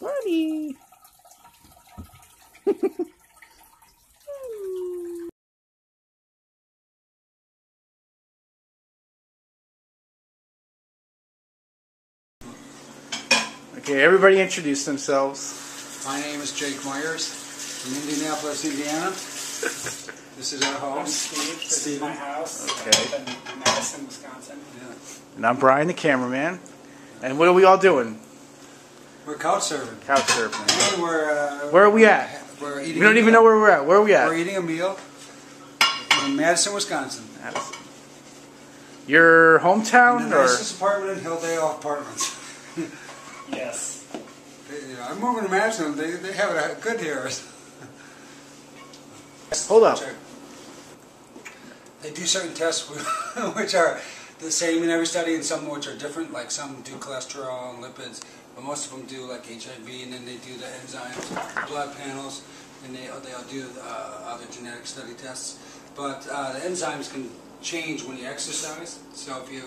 Buddy. Okay, everybody introduce themselves. My name is Jake Myers from Indianapolis, Indiana. This is our home. I'm Steve. This is my house. Okay. In Madison, Wisconsin. Yeah. And I'm Brian, the cameraman. And what are we all doing? We're couchsurfing. Couchsurfing. And Where are we at? We're eating We don't even know where we're at. Where are we at? We're eating a meal in Madison, Wisconsin. Madison. Your hometown, In the or? nicest apartment in Hilldale Apartments. Yes. I'm moving to Madison. They have it good here. Hold up. They do certain tests which are the same in every study, and some which are different. Like some do cholesterol and lipids, but most of them do like HIV, and then they do the enzymes, blood panels, and they'll do other genetic study tests. But the enzymes can change when you exercise. So if you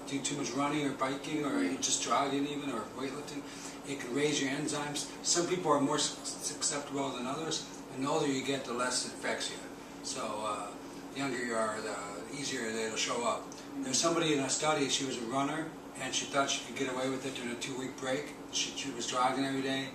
do too much running or biking, or you just jogging even, or weightlifting, it can raise your enzymes. Some people are more susceptible than others, and the older you get, the less it affects you. So the younger you are, the easier it'll show up. There's somebody in a study, she was a runner, and she thought she could get away with it during a 2-week break. She was jogging every day,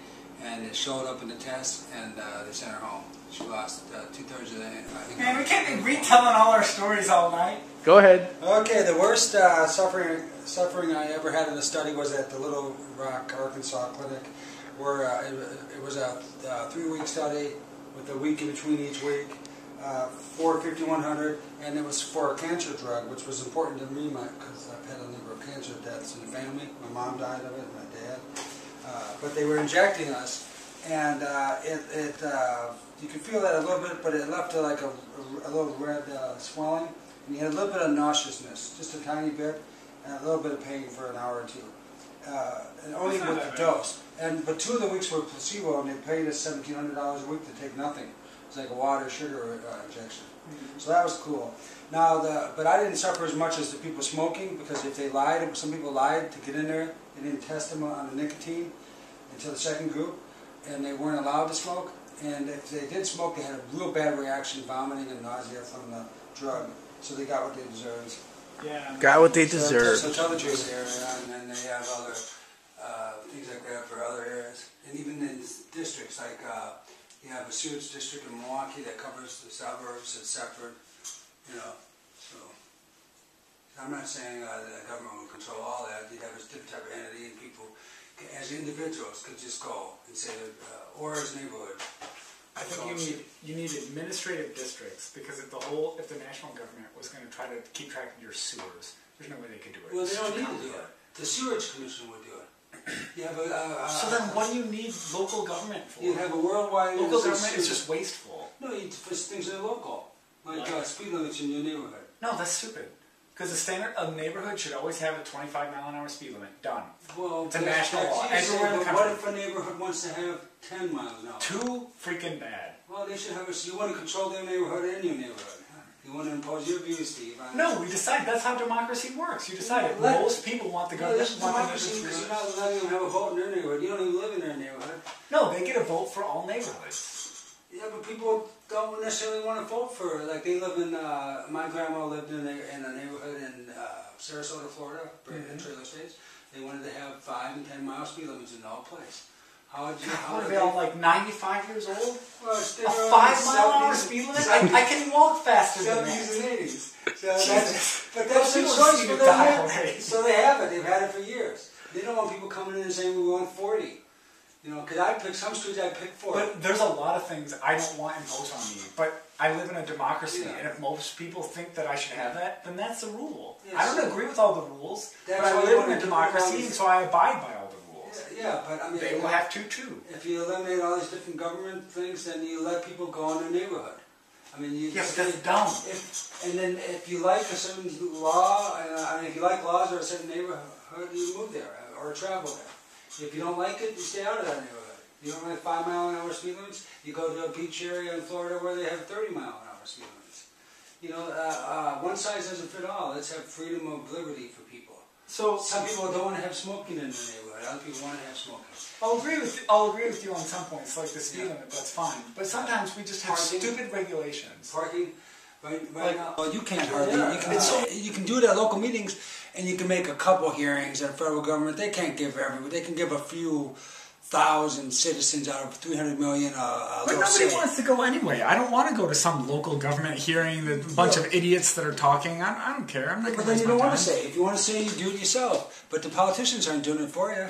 and it showed up in the test, and they sent her home. She lost 2/3 of the... Man, we can't be retelling all our stories all night. Go ahead. Okay, the worst suffering I ever had in the study was at the Little Rock, Arkansas clinic, where it was a 3-week study with a week in between each week, for 5,100, and it was for a cancer drug, which was important to me because I've had a number of cancer deaths in the family. My mom died of it, my dad. But they were injecting us, and you could feel that a little bit, but it left like a little red swelling, and you had a little bit of nauseousness, just a tiny bit, and a little bit of pain for an hour or two, and only with the dose. But 2 of the weeks were placebo, and they paid us $1,700 a week to take nothing. It's like a water sugar injection. So that was cool. Now, but I didn't suffer as much as the people smoking, because if they lied, some people lied to get in there. They didn't test them on the nicotine until the second group, and they weren't allowed to smoke. And if they did smoke, they had a real bad reaction, vomiting and nausea from the drug. So they got what they deserved. Yeah. Got what they deserve. So tell the truth area, and then they have other things like that for other areas. And even in districts, like you have a sewage district in Milwaukee that covers the suburbs. It's separate, you know. So I'm not saying that the government will control all that. You have a different type of entity, and people, as individuals, could just go and say, or as neighborhood. I think you need administrative districts, because if the national government was going to try to keep track of your sewers, there's no way they could do it. Well, they don't need to do it. The Sewerage Commission would do it. You have so then what do you need local government for? You have a worldwide... Local government is just wasteful. No, for things that are local. Like speed limits in your neighborhood. No, that's stupid. Because a neighborhood should always have a 25-mile-an-hour speed limit. Done. Well, it's a national law. Everywhere in the country. What if a neighborhood wants to have 10 miles an hour? Too freaking bad. Well, they should have you want to control their neighborhood and your neighborhood. You want to impose your views, Steve. No, we decide. That's how democracy works. You decide it. Most people want the government. This is democracy, because you're not letting them have a vote in their neighborhood. You don't even live in their neighborhood. No, they get a vote for all neighborhoods. Yeah, but people don't necessarily want to vote for it. Like they live in, my grandma lived in a neighborhood in Sarasota, Florida, Trailer Estates. They wanted to have 5 and 10 mile speed limits in all place. How are they all like 95 years old? Well, a 5-mile-an-hour speed limit? I can walk faster than that. 70s and 80s. But that's the choice for them. So they have it. They've had it for years. They don't want people coming in and saying we want 40. You know, because I pick some streets, I pick 40. But there's a lot of things I don't want imposed on me. But I live in a democracy, and if most people think that I should have that, then that's the rule. I don't agree with all the rules, but I live in a democracy, and so I abide by all the rules. Yeah, but I mean... They will have to, too. If you eliminate all these different government things, then you let people go in their neighborhood. I mean, you but that's dumb. And then if you like a certain law, I mean, if you like laws or a certain neighborhood, you move there or travel there. If you don't like it, you stay out of that neighborhood. You don't like 5-mile-an-hour speed limits, you go to a beach area in Florida where they have 30-mile-an-hour speed limits. You know, one size doesn't fit all. Let's have freedom of liberty for people. So some people don't want to have smoking in their neighborhood. it. Other people want to have smoking. I'll agree with you on some points, like the speed limit. That's fine. But sometimes we just have stupid regulations. Parking. Right now, well, you can't hardly. You can do it at local meetings, and you can make a couple hearings at federal government. They can't give everyone. They can give a few thousand citizens out of 300 million. But nobody wants to go anyway. I don't want to go to some local government hearing, a bunch of idiots that are talking. I don't care. I'm not. But then you don't want to say. If you want to say, you do it yourself. But the politicians aren't doing it for you.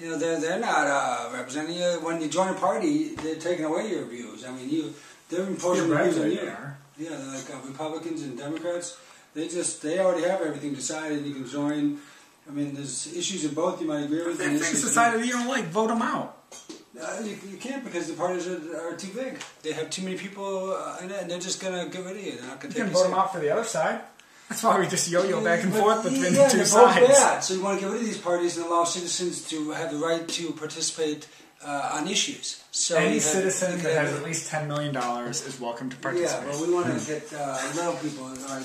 You know, they're not representing you. When you join a party, they're taking away your views. I mean, they're imposing views on you. Yeah, they're like Republicans and Democrats. They already have everything decided. You can join. I mean, there's issues in both you might agree with. If things decided that you don't like, vote them out. You can't because the parties are too big. They have too many people in it, and they're just going to get rid of you. They're not going to take you can vote them out for the other side. That's why we just yo-yo back and forth between the two sides. Both bad. So you want to get rid of these parties and allow citizens to have the right to participate on issues. So any citizen that has at least $10 million is welcome to participate. Yeah, but we want to get little people the right.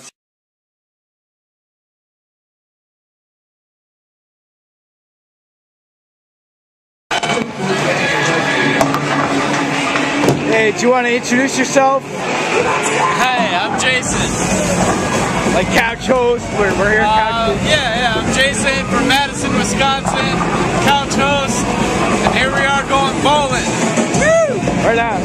Hey, do you want to introduce yourself? Hey, I'm Jason. Like couch host? We're here couch host. Yeah, I'm Jason from Madison, Wisconsin, couch host, and here we are going bowling. Woo! Right on.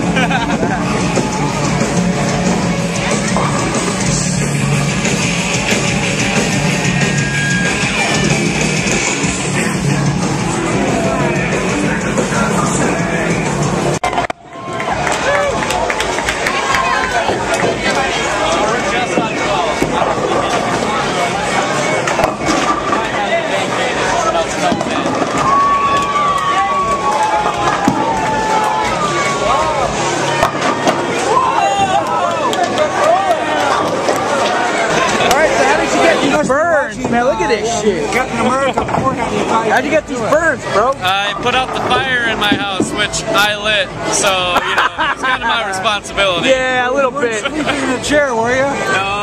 Man, look at this shit. Captain America beforehand. How'd you get these burns, bro? I put out the fire in my house, which I lit, so, you know, it's kind of my responsibility. Yeah, a little bit. Sleeping in a chair, were you? No.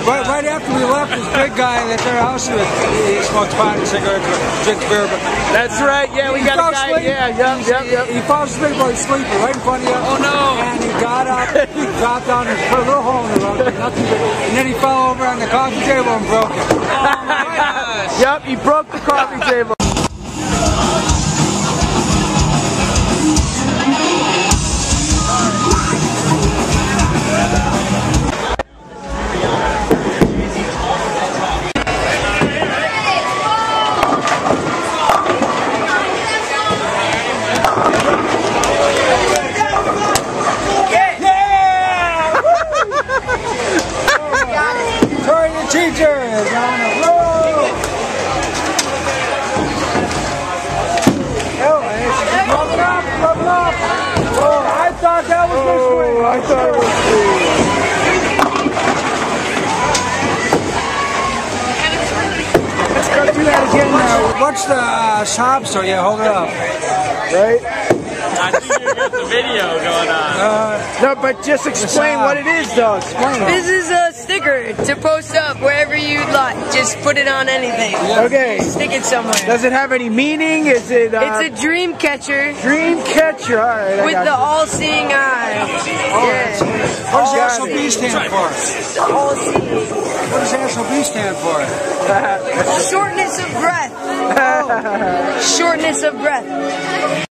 Right after we left, this big guy at their house, he smoked pot and cigarettes, drinks beer. But that's right, yeah, we got a guy. Asleep. Yeah. He falls asleep while he's sleeping right in front of you. Oh, no. And he got up, he dropped down and put a little hole in the road, nothing big. And then he fell over on the coffee table and broke it. Oh, my gosh. Yep, he broke the coffee table. I thought it was cool. Let's go do that again now. Watch the sob story. Yeah, hold it up. Right? I think you got the video going on. No, but just explain what it is, though. Explain. This is a sticker to post up wherever you'd like. Just put it on anything. Okay. Stick it somewhere. Does it have any meaning? Is it? It's a dream catcher. Dream catcher. All right. With the all-seeing eye. Yeah. What does SOB stand for? All-seeing. What does SOB stand for? Shortness of breath. Shortness of breath.